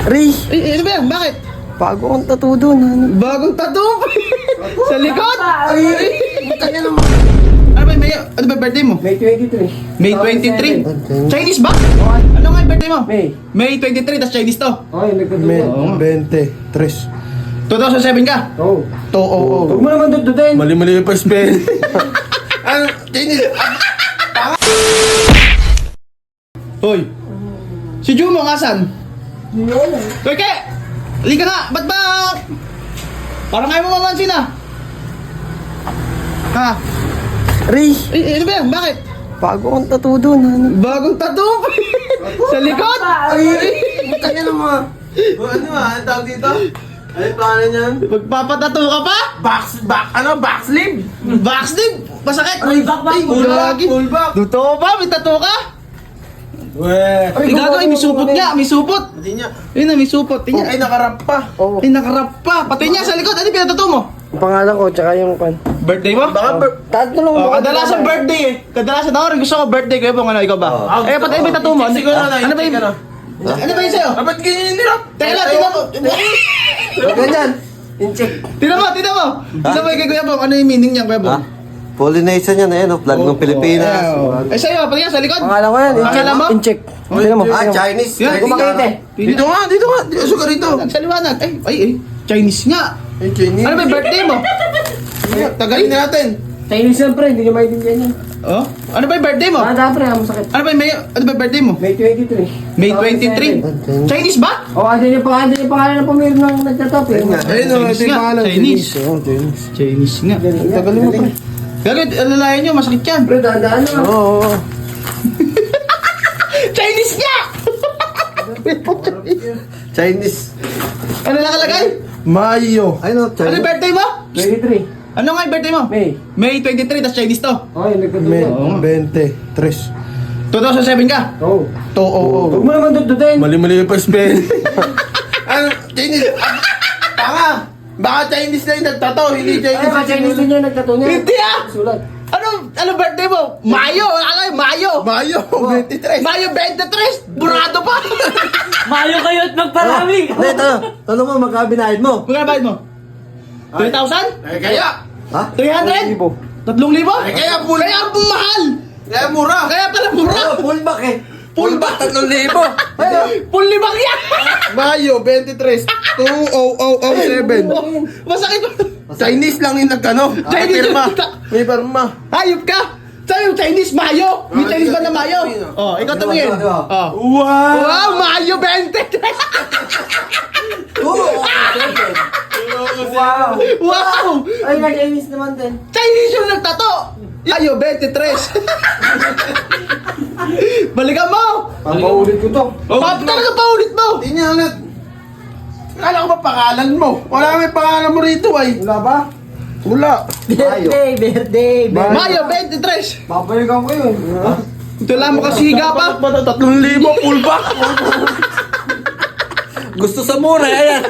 Ray, Ano ba yan? Bakit? bago kong tattoo doon. Ano? Bagong tattoo? Sa likod? Kaya naman. Ano ba birthday mo? May 23. May 23? Chinese ba? Ano nga yung birthday mo? May 23, tas Chinese to. Oh, yung May nagkatuloy. 23. 2007 ka? Oo. Oo. Huwag mo naman dudutin. Mali-mali yung pa-spell. Ano? Chinese. Hoy! Si Jumo, asan? Hoy, Ke! Halika nga! Ba't ba? Parang ayaw mo mamansin ah! Ha? Ray, Ano ba yan? Bakit? bago kong tattoo doon. Ano? Bagong tattoo? Sa likod? Kaya naman. Ano ang tawag dito? Ano yung pangalan niyan? Magpapatattoo ka pa? Backsleeve? Backstab? Masakit? Full back. Totoo ba? May tattoo ka? Weh. Ay, gago, may supot nga, may supot. Pati niya. Yun na, may supot. Tingnan. Ay, nakarap pa. Ay, nakarap pa. Pati niya sa likod. Ano yung pinatattoo mo? Ang pangalan ko, tsaka yung pan. Birthday mo? Tatlo lang. Oh, kadalasan birthday eh. Kadalasan ako rin gusto ko birthday ko. Ano, ikaw ba? Eh, pati may tattoo mo. Ano ba yung... Ano ba yung sa'yo? Ba't ganyan yung nirap? Teka lang, tingnan mo. Ganyan. In-check. Tingnan mo. Tingnan mo kay Kuya Bong. Ano yung meaning niya, Kuya Bong? Pollination yan eh, no? Flag ng Pilipinas. Eh, sa'yo, pati nga sa likod. Pangalan ko yan. Pangalan mo? In-check. Tingnan mo. Ah, Chinese. Yan, Chinese Kumakit eh. Dito nga. Dito ka rito. Sa liwanag. Ay. Chinese nga. Yung Chinese. Ano ba yung birthday mo? Tagalin natin. Chinese yan, pre. Hindi nyo maintindihan yan. Oh? Ano ba yung birthday mo? Tanda, pre. Ang sakit. Ano ba yung birthday mo? May 23. May 23? Chinese ba? Oh, andyan yung pangalan ng pamilya ng nagtatap eh. Ayun o, ito yung pangalan. Chinese. Oo, Chinese. Chinese nga. Tagalin mo pa. Gagawin, alalayan nyo, masakit yan. Pre, dahan-dahan na. Oo. Chinese nga! Chinese. Ano nakalagay? Mayo. Ay no, Ano yung Chinese. birthday mo? 23. Ano nga yung birthday mo? May. May 23, tas Chinese to. Oh, yung May nagkatuloy. 23. 2007 ka? Oo. Oo. Huwag mo naman dudutin. Mali-mali yung pa-spell. Ano? Chinese. Tanga. Baka Chinese na yung nagtato. Hindi Ay, Chinese. pa Chinese din yung nagtataw niya. Hindi ah! Sulat. Ano birthday mo? Mayo! Mayo! Mayo. 23. Mayo 23! Burado pa! Mayo kayo at magparami. Hindi, tanong mo, magkabinahid mo. Magkano bayad mo? 3,000? Eh, kaya. Ha? 300? 3,000? Eh, kaya full. Kaya ang mahal! Kaya mura. Kaya pala mura! Oh, full back eh. Full back 3,000. Full libang yan! Mayo 23. 2007. Masakit mo! Chinese lang yung nagkano. Chinese Pirma. yung- May pirma. Hayop ka! Sa'yo, Chinese Mayo! May Chinese ba na Mayo? Oh, ikaw tumingin. Diba? Oh. Wow. Wow, Mayo 23! Wow. Wow! Ay, nag-Chinese naman din. Chinese yung nagtato! Mayo 23! Balikan mo! Papaulit ko to. Talaga pa ulit mo! Hindi niya ulit. Kala ko ba pangalan mo? Wala may pangalan mo rito ay. Wala ba? Wala. Birthday. Mayo 23! Babalikan ko yun. Ito lang mo kasi higa pa! 3,000 full back. Gusto sa mura, ayan.